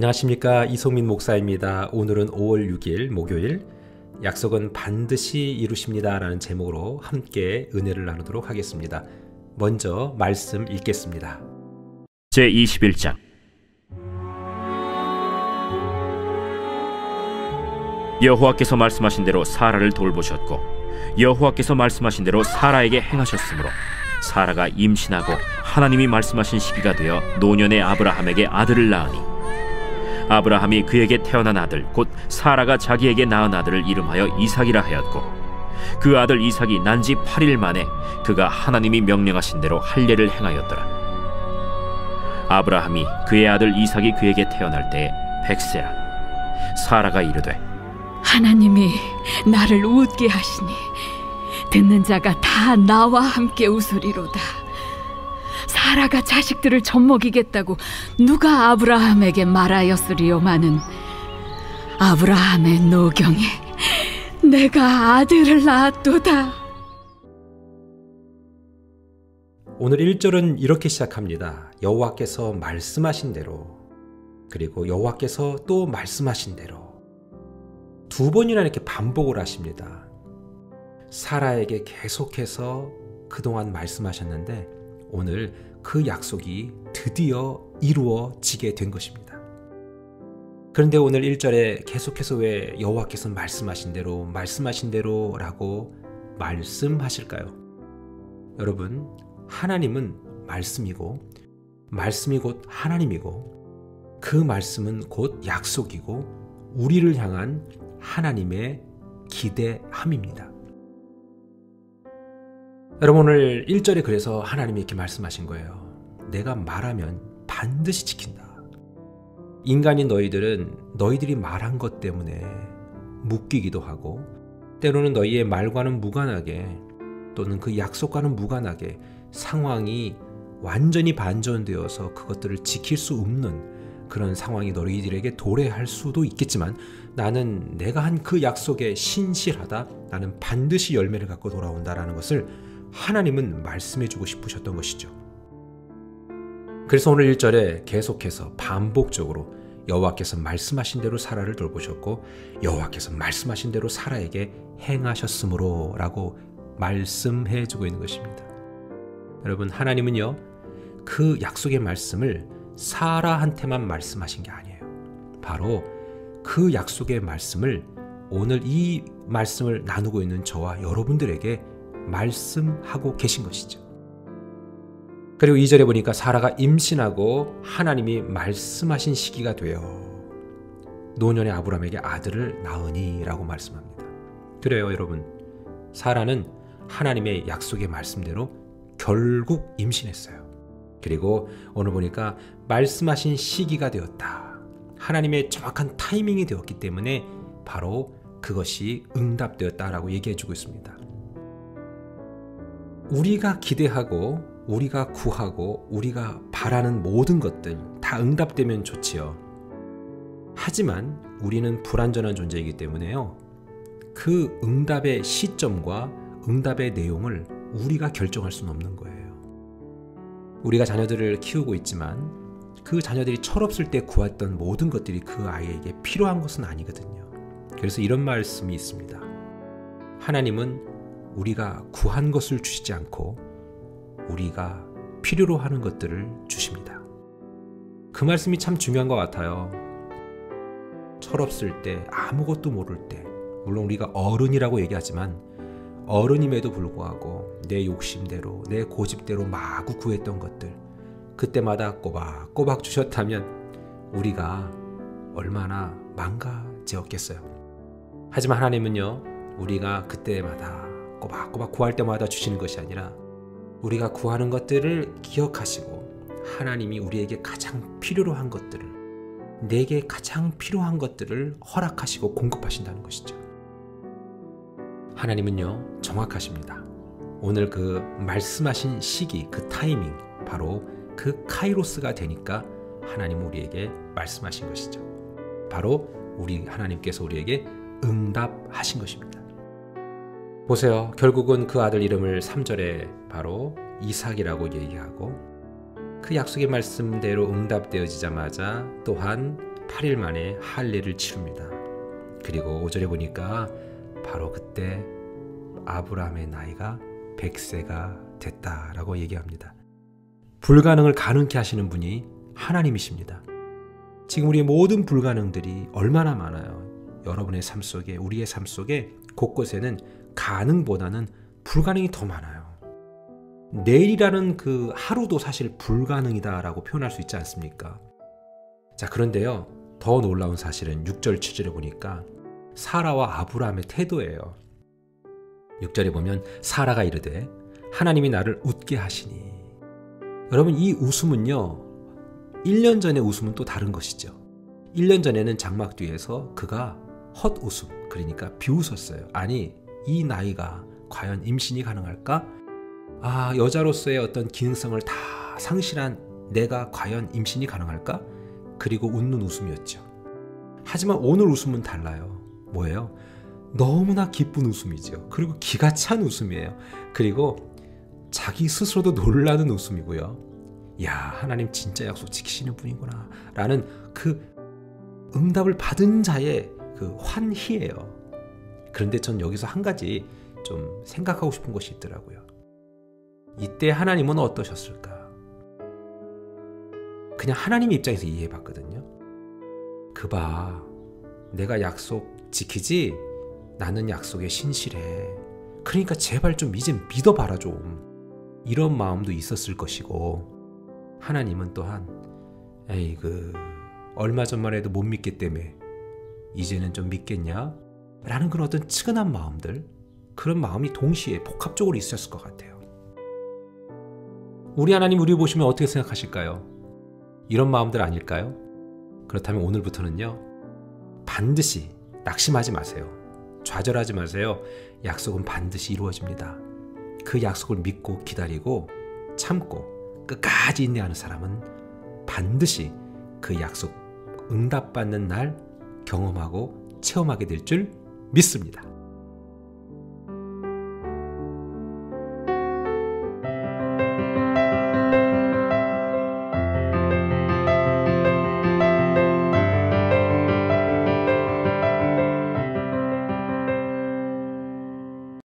안녕하십니까, 이송민 목사입니다. 오늘은 5월 6일 목요일, 약속은 반드시 이루십니다 라는 제목으로 함께 은혜를 나누도록 하겠습니다. 먼저 말씀 읽겠습니다. 제21장. 여호와께서 말씀하신 대로 사라를 돌보셨고 여호와께서 말씀하신 대로 사라에게 행하셨으므로 사라가 임신하고 하나님이 말씀하신 시기가 되어 노년의 아브라함에게 아들을 낳으니 아브라함이 그에게 태어난 아들 곧 사라가 자기에게 낳은 아들을 이름하여 이삭이라 하였고 그 아들 이삭이 난지 8일 만에 그가 하나님이 명령하신 대로 할례를 행하였더라. 아브라함이 그의 아들 이삭이 그에게 태어날 때에 100세라. 사라가 이르되 하나님이 나를 웃게 하시니 듣는 자가 다 나와 함께 웃으리로다. 사라가 자식들을 젖먹이겠다고 누가 아브라함에게 말하였으리요마는 아브라함의 노경에 내가 아들을 낳았도다. 오늘 1절은 이렇게 시작합니다. 여호와께서 말씀하신 대로, 그리고 여호와께서 또 말씀하신 대로 두 번이나 이렇게 반복을 하십니다. 사라에게 계속해서 그동안 말씀하셨는데 오늘 그 약속이 드디어 이루어지게 된 것입니다. 그런데 오늘 1절에 계속해서 왜 여호와께서 말씀하신 대로 라고 말씀하실까요? 여러분, 하나님은 말씀이고 말씀이 곧 하나님이고 그 말씀은 곧 약속이고 우리를 향한 하나님의 기대함입니다. 여러분, 오늘 1절에 그래서 하나님이 이렇게 말씀하신 거예요. 내가 말하면 반드시 지킨다. 인간인 너희들은 너희들이 말한 것 때문에 묶이기도 하고 때로는 너희의 말과는 무관하게 또는 그 약속과는 무관하게 상황이 완전히 반전되어서 그것들을 지킬 수 없는 그런 상황이 너희들에게 도래할 수도 있겠지만 나는 내가 한 그 약속에 신실하다. 나는 반드시 열매를 갖고 돌아온다라는 것을 하나님은 말씀해주고 싶으셨던 것이죠. 그래서 오늘 1절에 계속해서 반복적으로 여호와께서 말씀하신 대로 사라를 돌보셨고 여호와께서 말씀하신 대로 사라에게 행하셨으므로 라고 말씀해주고 있는 것입니다. 여러분, 하나님은요, 그 약속의 말씀을 사라한테만 말씀하신 게 아니에요. 바로 그 약속의 말씀을 오늘 이 말씀을 나누고 있는 저와 여러분들에게 말씀하고 계신 것이죠. 그리고 2절에 보니까 사라가 임신하고 하나님이 말씀하신 시기가 되어 노년의 아브라함에게 아들을 낳으니 라고 말씀합니다. 그래요, 여러분. 사라는 하나님의 약속의 말씀대로 결국 임신했어요. 그리고 오늘 보니까 말씀하신 시기가 되었다. 하나님의 정확한 타이밍이 되었기 때문에 바로 그것이 응답되었다라고 얘기해주고 있습니다. 우리가 기대하고 우리가 구하고 우리가 바라는 모든 것들 다 응답되면 좋지요. 하지만 우리는 불완전한 존재이기 때문에요. 그 응답의 시점과 응답의 내용을 우리가 결정할 수는 없는 거예요. 우리가 자녀들을 키우고 있지만 그 자녀들이 철없을 때 구했던 모든 것들이 그 아이에게 필요한 것은 아니거든요. 그래서 이런 말씀이 있습니다. 하나님은 우리가 구한 것을 주시지 않고 우리가 필요로 하는 것들을 주십니다. 그 말씀이 참 중요한 것 같아요. 철없을 때, 아무것도 모를 때, 물론 우리가 어른이라고 얘기하지만 어른임에도 불구하고 내 욕심대로, 내 고집대로 마구 구했던 것들, 그때마다 꼬박꼬박 주셨다면 우리가 얼마나 망가졌겠어요. 하지만 하나님은요, 우리가 그때마다 꼬박꼬박 구할 때마다 주시는 것이 아니라 우리가 구하는 것들을 기억하시고 하나님이 우리에게 가장 필요로 한 것들을, 내게 가장 필요한 것들을 허락하시고 공급하신다는 것이죠. 하나님은요, 정확하십니다. 오늘 그 말씀하신 시기, 그 타이밍, 바로 그 카이로스가 되니까 하나님은 우리에게 말씀하신 것이죠. 바로 우리 하나님께서 우리에게 응답하신 것입니다. 보세요. 결국은 그 아들 이름을 3절에 바로 이삭이라고 얘기하고 그 약속의 말씀대로 응답되어지자마자 또한 8일 만에 할례를 치릅니다. 그리고 5절에 보니까 바로 그때 아브라함의 나이가 100세가 됐다라고 얘기합니다. 불가능을 가능케 하시는 분이 하나님이십니다. 지금 우리의 모든 불가능들이 얼마나 많아요. 여러분의 삶 속에, 우리의 삶 속에 곳곳에는 가능보다는 불가능이 더 많아요. 내일이라는 그 하루도 사실 불가능이다라고 표현할 수 있지 않습니까? 자, 그런데요, 더 놀라운 사실은 6절 7절에 보니까 사라와 아브라함의 태도예요. 6절에 보면 사라가 이르되 하나님이 나를 웃게 하시니. 여러분, 이 웃음은요, 1년 전의 웃음은 또 다른 것이죠. 1년 전에는 장막 뒤에서 그가 헛웃음, 그러니까 비웃었어요. 아니, 이 나이가 과연 임신이 가능할까? 아, 여자로서의 어떤 기능성을 다 상실한 내가 과연 임신이 가능할까? 그리고 웃는 웃음이었죠. 하지만 오늘 웃음은 달라요. 뭐예요? 너무나 기쁜 웃음이죠. 그리고 기가 찬 웃음이에요. 그리고 자기 스스로도 놀라는 웃음이고요. 야, 하나님 진짜 약속 지키시는 분이구나 라는 그 응답을 받은 자의 그 환희예요. 그런데 전 여기서 한 가지 좀 생각하고 싶은 것이 있더라고요. 이때 하나님은 어떠셨을까? 그냥 하나님 입장에서 이해해 봤거든요. 그봐, 내가 약속 지키지? 나는 약속에 신실해. 그러니까 제발 좀 이제 믿어봐라 좀. 이런 마음도 있었을 것이고, 하나님은 또한 에이, 얼마 전만 해도 못 믿기 때문에 이제는 좀 믿겠냐? 라는 그런 어떤 측은한 마음들, 그런 마음이 동시에 복합적으로 있었을 것 같아요. 우리 하나님 우리 보시면 어떻게 생각하실까요? 이런 마음들 아닐까요? 그렇다면 오늘부터는요, 반드시 낙심하지 마세요. 좌절하지 마세요. 약속은 반드시 이루어집니다. 그 약속을 믿고 기다리고 참고 끝까지 인내하는 사람은 반드시 그 약속 응답받는 날 경험하고 체험하게 될 줄 믿습니다.